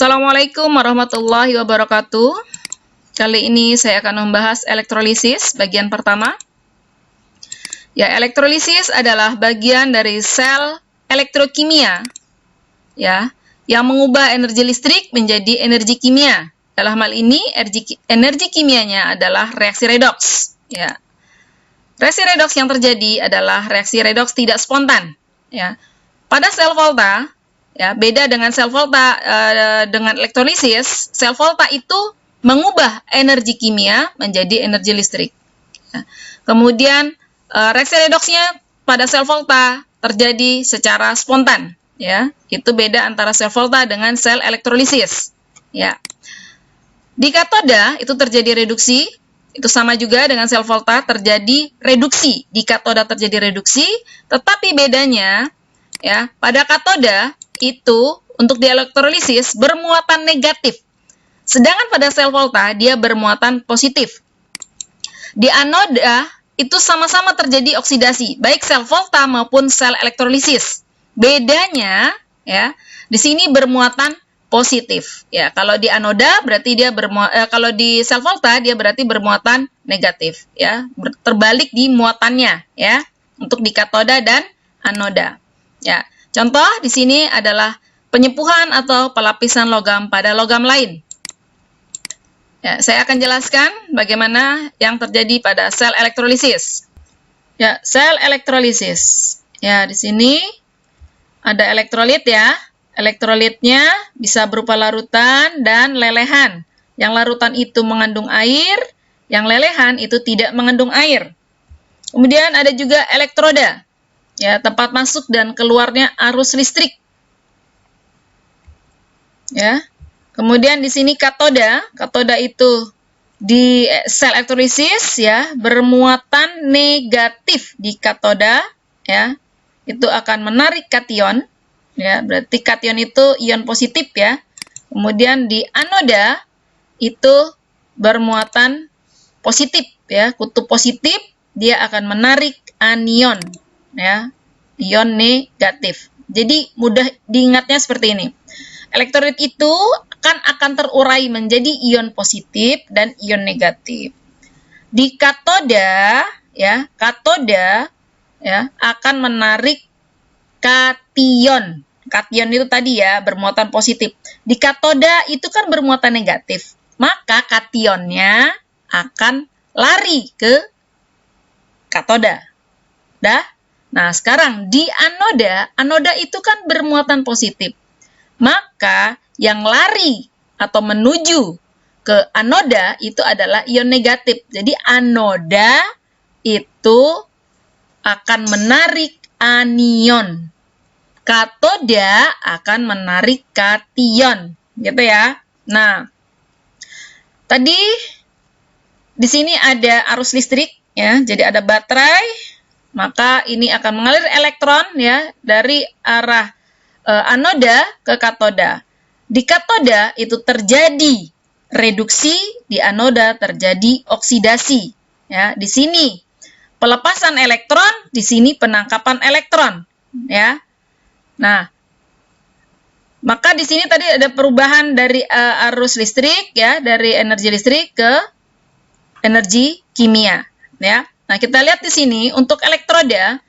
Assalamualaikum warahmatullahi wabarakatuh. Kali ini saya akan membahas elektrolisis bagian pertama. Ya, elektrolisis adalah bagian dari sel elektrokimia ya, yang mengubah energi listrik menjadi energi kimia. Dalam hal ini energi kimianya adalah reaksi redoks ya. Reaksi redoks yang terjadi adalah reaksi redoks tidak spontan ya. Pada sel volta ya, beda dengan sel volta dengan elektrolisis, sel volta itu mengubah energi kimia menjadi energi listrik. Ya. Kemudian reaksi redoksnya pada sel volta terjadi secara spontan, ya. Itu beda antara sel volta dengan sel elektrolisis. Ya. Di katoda itu terjadi reduksi, itu sama juga dengan sel volta terjadi reduksi. Di katoda terjadi reduksi, tetapi bedanya ya, pada katoda itu untuk di elektrolisis bermuatan negatif. Sedangkan pada sel volta dia bermuatan positif. Di anoda itu sama-sama terjadi oksidasi, baik sel volta maupun sel elektrolisis. Bedanya ya, di sini bermuatan positif. Ya, kalau di anoda berarti dia kalau di sel volta dia berarti bermuatan negatif ya, terbalik di muatannya ya, untuk di katoda dan anoda. Ya, contoh di sini adalah penyepuhan atau pelapisan logam pada logam lain. Ya, saya akan jelaskan bagaimana yang terjadi pada sel elektrolisis. Ya, sel elektrolisis. Ya, di sini ada elektrolit ya. Elektrolitnya bisa berupa larutan dan lelehan. Yang larutan itu mengandung air, yang lelehan itu tidak mengandung air. Kemudian ada juga elektroda. Ya, tempat masuk dan keluarnya arus listrik. Ya. Kemudian di sini katoda. Katoda itu di sel elektrolisis ya, bermuatan negatif di katoda ya. Itu akan menarik kation. Ya, berarti kation itu ion positif ya. Kemudian di anoda itu bermuatan positif ya, kutub positif, dia akan menarik anion ya, ion negatif. Jadi mudah diingatnya seperti ini. Elektrolit itu akan terurai menjadi ion positif dan ion negatif. Di katoda ya, akan menarik kation. Kation itu tadi ya, bermuatan positif. Di katoda itu kan bermuatan negatif. Maka kationnya akan lari ke katoda. Dah? Nah, sekarang di anoda itu kan bermuatan positif. Maka yang lari atau menuju ke anoda itu adalah ion negatif. Jadi anoda itu akan menarik anion. Katoda akan menarik kation, gitu ya. Nah, tadi di sini ada arus listrik ya, jadi ada baterai, maka ini akan mengalir elektron ya dari arah anoda ke katoda. Di katoda itu terjadi reduksi, di anoda terjadi oksidasi. Ya, di sini pelepasan elektron, di sini penangkapan elektron. Ya, nah, maka di sini tadi ada perubahan dari arus listrik ya, dari energi listrik ke energi kimia. Ya, nah kita lihat di sini untuk elektroda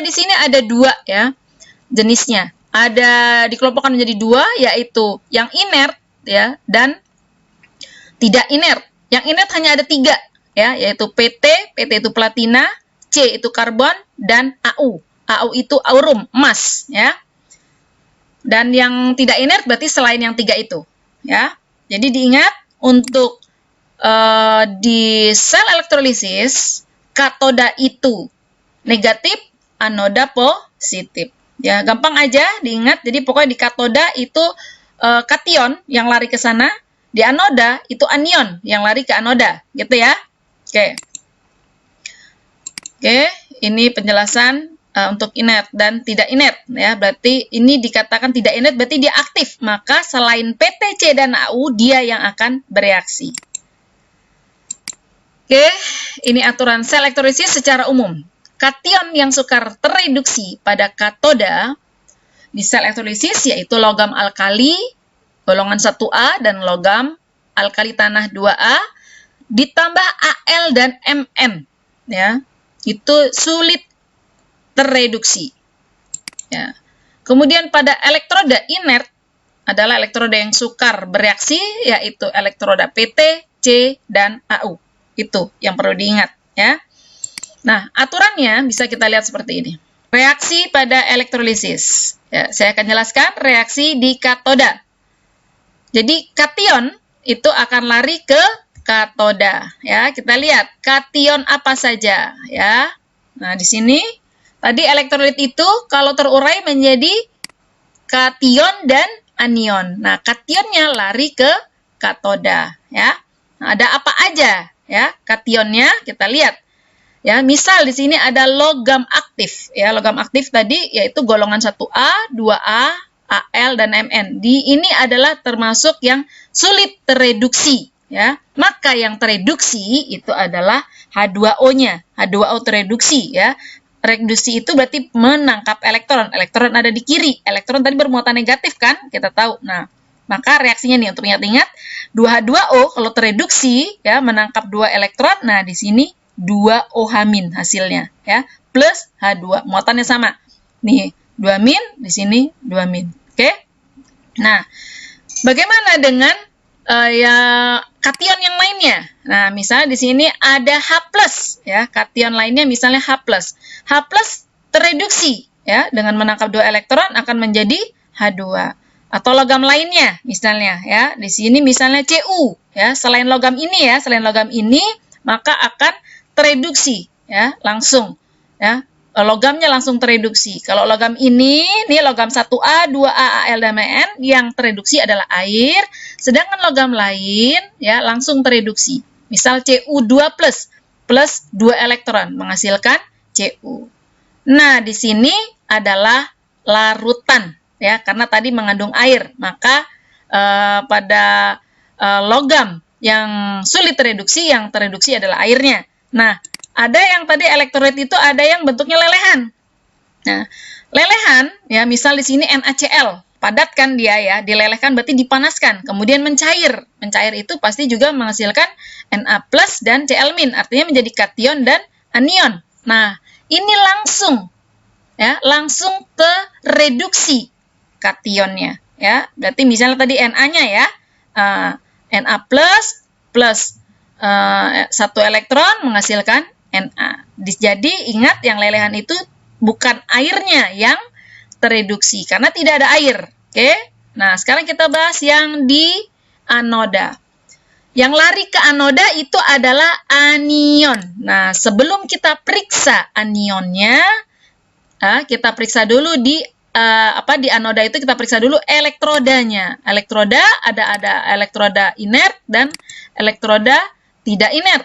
di sini ada dua ya jenisnya. Ada dikelompokkan menjadi dua, yaitu yang inert ya dan tidak inert. Yang inert hanya ada tiga ya, yaitu PT itu platina, C itu karbon, dan AU itu aurum, emas ya. Dan yang tidak inert berarti selain yang tiga itu ya. Jadi diingat untuk di sel elektrolisis katoda itu negatif, anoda positif. Ya, gampang aja diingat. Jadi pokoknya di katoda itu kation yang lari ke sana, di anoda itu anion yang lari ke anoda, gitu ya. Oke. Oke, ini penjelasan untuk inert dan tidak inert ya. Berarti ini dikatakan tidak inert berarti dia aktif. Maka selain PT, C dan AU dia yang akan bereaksi. Oke, ini aturan sel elektrolisis secara umum. Kation yang sukar tereduksi pada katoda di sel elektrolisis yaitu logam alkali, golongan 1A dan logam alkali tanah 2A ditambah Al dan Mn, ya. Itu sulit tereduksi. Ya. Kemudian pada elektroda inert adalah elektroda yang sukar bereaksi, yaitu elektroda PT, C, dan Au. Itu yang perlu diingat, ya. Nah, aturannya bisa kita lihat seperti ini. Reaksi pada elektrolisis. Ya, saya akan jelaskan reaksi di katoda. Jadi kation itu akan lari ke katoda, ya. Kita lihat kation apa saja, ya. Nah, di sini tadi elektrolit itu kalau terurai menjadi kation dan anion. Nah, kationnya lari ke katoda, ya. Nah, ada apa aja, ya? Kationnya kita lihat. Ya, misal di sini ada logam aktif, ya. Logam aktif tadi yaitu golongan 1A, 2A, Al dan Mn. Ini adalah termasuk yang sulit tereduksi, ya. Maka yang tereduksi itu adalah H2O-nya. H2O tereduksi, ya. Reduksi itu berarti menangkap elektron. Elektron ada di kiri. Elektron tadi bermuatan negatif kan? Kita tahu. Nah, maka reaksinya nih untuk ingat-ingat 2H2O kalau tereduksi, ya, menangkap 2 elektron. Nah, di sini 2OH- hasilnya, ya. Plus H2. Muatannya sama. Nih, 2-, di sini 2-. Oke? Nah, bagaimana dengan ya kation yang lainnya? Nah, misalnya di sini ada H+, ya. Kation lainnya misalnya H+. H+ tereduksi, ya, dengan menangkap 2 elektron akan menjadi H2. Atau logam lainnya misalnya, ya. Di sini misalnya Cu, ya. Selain logam ini, maka akan tereduksi, ya, langsung, ya. Logamnya langsung tereduksi. Kalau logam ini logam 1A, 2A, Al dan Mn, yang tereduksi adalah air, sedangkan logam lain, ya, langsung tereduksi. Misal Cu2+ plus 2 elektron menghasilkan Cu. Nah, di sini adalah larutan, ya, karena tadi mengandung air, maka pada logam yang sulit tereduksi, yang tereduksi adalah airnya. Nah, ada yang tadi elektrolit itu ada yang bentuknya lelehan. Nah, lelehan, ya, misal di sini NaCl, padat kan dia, ya, dilelehkan berarti dipanaskan, kemudian mencair. Mencair itu pasti juga menghasilkan Na+ dan Cl-, artinya menjadi kation dan anion. Nah, ini langsung, ya, langsung tereduksi kationnya, ya. Berarti misalnya tadi Na-nya, ya, Na+ plus 1 elektron menghasilkan Na. Jadi ingat yang lelehan itu bukan airnya yang tereduksi karena tidak ada air. Oke? Nah, sekarang kita bahas yang di anoda. Yang lari ke anoda itu adalah anion. Nah, sebelum kita periksa anionnya, kita periksa dulu di anoda itu kita periksa dulu elektrodanya. Elektroda ada elektroda inert dan elektroda tidak inert.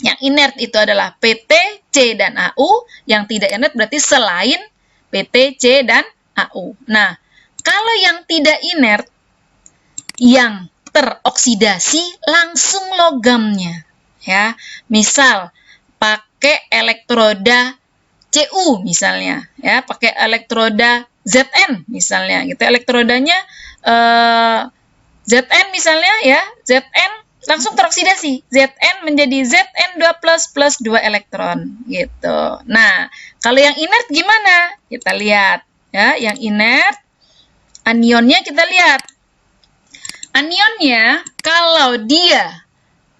Yang inert itu adalah PT, C, dan Au. Yang tidak inert berarti selain PT, C, dan Au. Nah, kalau yang tidak inert, yang teroksidasi langsung logamnya. Ya, misal pakai elektroda Cu misalnya, ya, pakai elektroda Zn misalnya, gitu. Elektrodanya Zn misalnya, ya, Zn langsung teroksidasi. Zn menjadi Zn2+ plus 2 elektron, gitu. Nah, kalau yang inert gimana? Kita lihat, ya, yang inert, anionnya kita lihat. Anionnya, kalau dia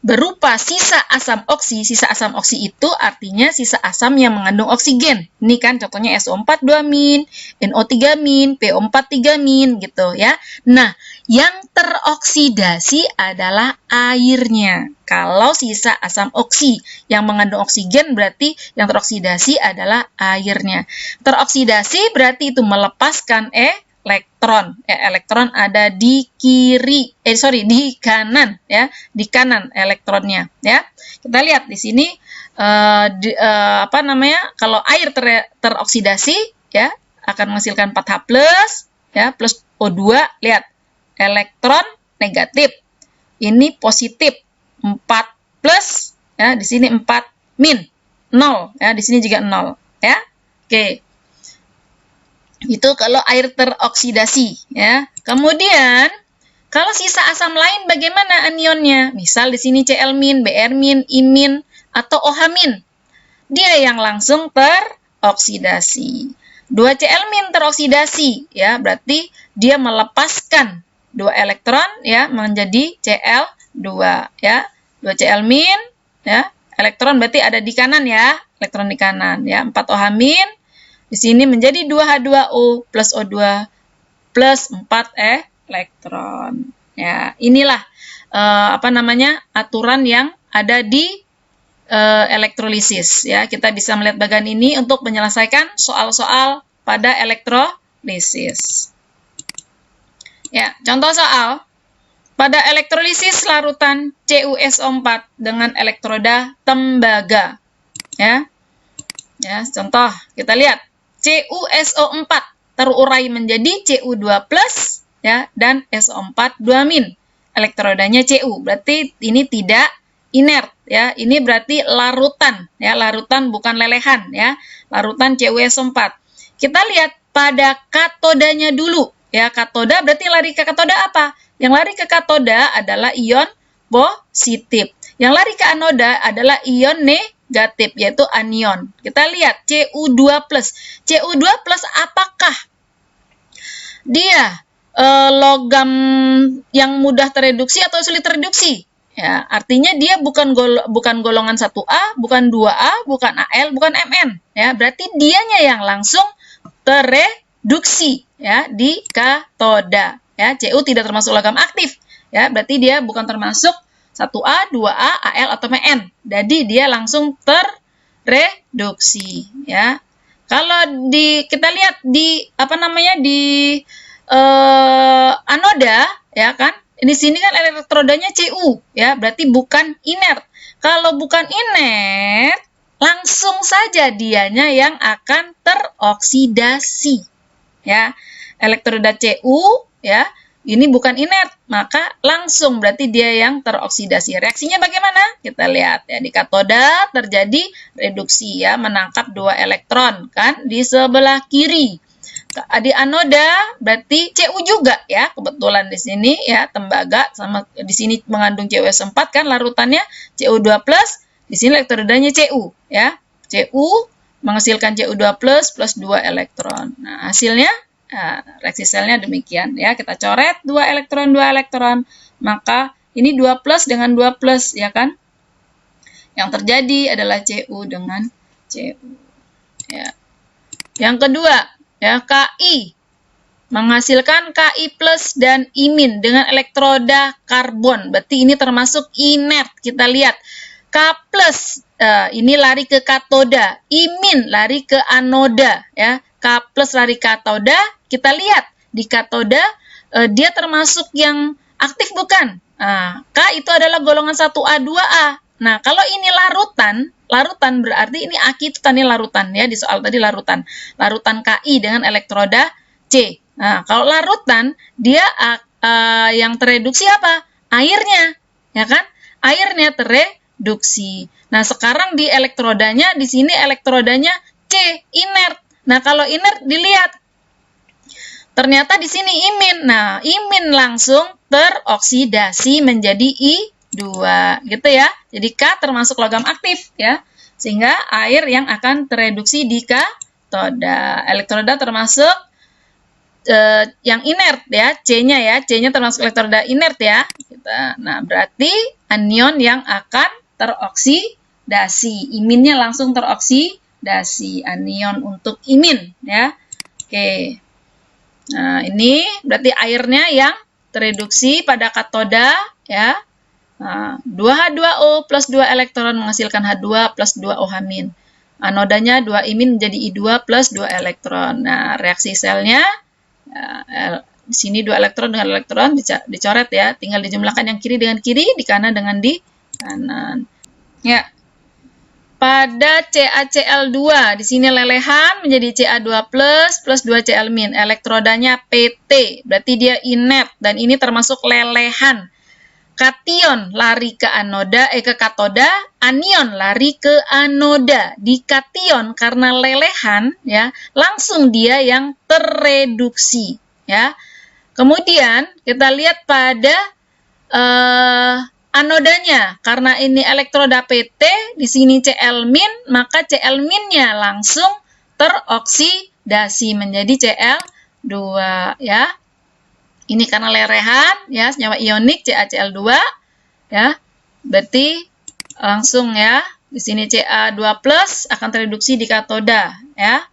berupa sisa asam oksi itu artinya sisa asam yang mengandung oksigen. Ini kan contohnya SO4 2-, NO3-, PO4 3-, gitu, ya. Nah, yang teroksidasi adalah airnya. Kalau sisa asam oksi yang mengandung oksigen berarti yang teroksidasi adalah airnya. Teroksidasi berarti itu melepaskan elektron. Elektron ada di di kanan, ya, di kanan elektronnya, ya. Kita lihat di sini kalau air teroksidasi, ya, akan menghasilkan 4H+, ya, plus O2, lihat elektron negatif. Ini positif 4+, ya, di sini 4-, 0, ya, di sini juga 0, ya. Oke. Itu kalau air teroksidasi, ya. Kemudian Kalau sisa asam lain bagaimana anionnya? Misal di sini Cl-, Br-, I-, atau OH-. Dia yang langsung teroksidasi. 2 Cl- teroksidasi, ya, berarti dia melepaskan 2 elektron, ya, menjadi Cl2, ya. 2 Cl-, ya, elektron berarti ada di kanan, ya, elektron di kanan, ya. 4 OH-, di sini menjadi 2H2O plus O2 plus 4 elektron. Ya, inilah aturan yang ada di elektrolisis, ya. Kita bisa melihat bagian ini untuk menyelesaikan soal-soal pada elektrolisis. Ya, contoh soal. Pada elektrolisis larutan CuSO4 dengan elektroda tembaga. Ya. Ya, contoh kita lihat. CuSO4 terurai menjadi Cu2+, ya, dan SO4 2-. Elektrodanya Cu, berarti ini tidak inert, ya. Ini berarti larutan, ya, larutan bukan lelehan, ya. Larutan CuSO4. Kita lihat pada katodanya dulu, ya. Katoda berarti lari ke katoda apa? Yang lari ke katoda adalah ion positif. Yang lari ke anoda adalah ion negatif, yaitu anion. Kita lihat Cu2+. Cu2+ apakah dia logam yang mudah tereduksi atau sulit tereduksi? Ya, artinya dia bukan golongan 1A, bukan 2A, bukan Al, bukan Mn. Ya, berarti dianya yang langsung tereduksi, ya, di katoda. Ya, Cu tidak termasuk logam aktif. Ya, berarti dia bukan termasuk 1A, 2A, Al, atau Mn. Jadi dia langsung tereduksi, ya. Kalau kita lihat di anoda, ya kan? Di sini kan elektrodanya Cu, ya, berarti bukan inert. Kalau bukan inert, langsung saja dianya yang akan teroksidasi, ya. Elektroda Cu, ya, ini bukan inert, maka langsung berarti dia yang teroksidasi. Reaksinya bagaimana? Kita lihat, ya, di katoda terjadi reduksi, ya, menangkap 2 elektron kan di sebelah kiri. Di anoda berarti Cu juga, ya, kebetulan di sini, ya, tembaga sama di sini mengandung CuS4 kan larutannya Cu2+, di sini elektrodanya Cu, ya. Cu menghasilkan Cu2+ plus 2 elektron. Nah, hasilnya reaksi selnya demikian, ya. Kita coret 2 elektron, maka ini 2+ dengan 2+, ya kan? Yang terjadi adalah Cu dengan Cu. Ya. Yang kedua, ya, Ki menghasilkan Ki+ dan imin dengan elektroda karbon. Berarti ini termasuk inert. Kita lihat K+, ini lari ke katoda, imin lari ke anoda, ya. K+ lari ke katoda, kita lihat di katoda dia termasuk yang aktif bukan? K itu adalah golongan 1A, 2A. Nah, kalau ini larutan berarti ini akitan, ini larutan, ya, di soal tadi larutan. Larutan Ki dengan elektroda C. Nah, kalau larutan dia yang tereduksi apa? Airnya, ya kan? Airnya tereduksi. Nah, sekarang di elektrodanya, di sini elektrodanya C, inert. Nah, kalau inert dilihat, ternyata di sini imin. Nah, imin langsung teroksidasi menjadi I2, gitu ya. Jadi K termasuk logam aktif, ya. Sehingga air yang akan tereduksi di katoda. Elektroda termasuk yang inert, ya. C-nya, ya. C-nya termasuk elektroda inert, ya. Nah, berarti anion yang akan teroksidasi. Iminnya langsung teroksidasi, anion untuk imin, ya. Oke. Nah, ini berarti airnya yang tereduksi pada katoda, ya. 2H2O plus 2 elektron menghasilkan H2 plus 2 OH-. Anodanya 2 imin menjadi I2 plus 2 elektron. Nah, reaksi selnya, di sini 2 elektron dengan elektron dicoret, ya. Tinggal dijumlahkan yang kiri dengan kiri, di kanan dengan di kanan. Ya. Pada CaCl2, di sini lelehan menjadi Ca2+ plus 2 Cl-. Elektrodanya Pt, berarti dia inert, dan ini termasuk lelehan. Kation lari ke katoda, anion lari ke anoda. Di kation karena lelehan, ya, langsung dia yang tereduksi, ya. Kemudian kita lihat pada anodanya. Karena ini elektroda PT, di sini Cl-, maka Cl-nya langsung teroksidasi menjadi Cl2 ya. Ini karena lerehan ya, senyawa ionik CaCl2 ya. Berarti langsung ya, di sini Ca2+ akan tereduksi di katoda ya.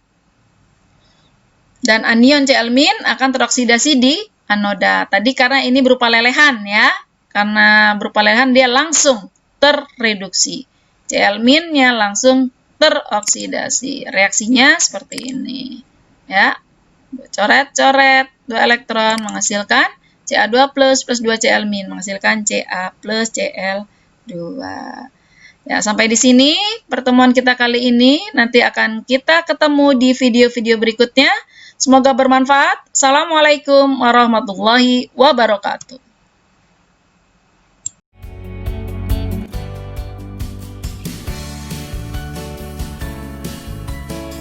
Dan anion Cl- akan teroksidasi di anoda. Tadi karena ini berupa lelehan ya. Karena berupa lelehan dia langsung terreduksi. Cl-nya langsung teroksidasi. Reaksinya seperti ini ya. Coret-coret 2 elektron menghasilkan Ca2+ plus 2 Cl- menghasilkan Ca plus Cl2. Ya, sampai di sini pertemuan kita kali ini. Nanti akan kita ketemu di video-video berikutnya. Semoga bermanfaat. Assalamualaikum warahmatullahi wabarakatuh.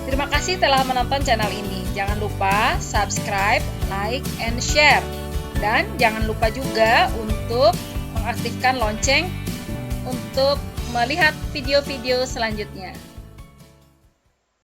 Terima kasih telah menonton channel ini. Jangan lupa subscribe, like, and share. Dan jangan lupa juga untuk mengaktifkan lonceng untuk melihat video-video selanjutnya.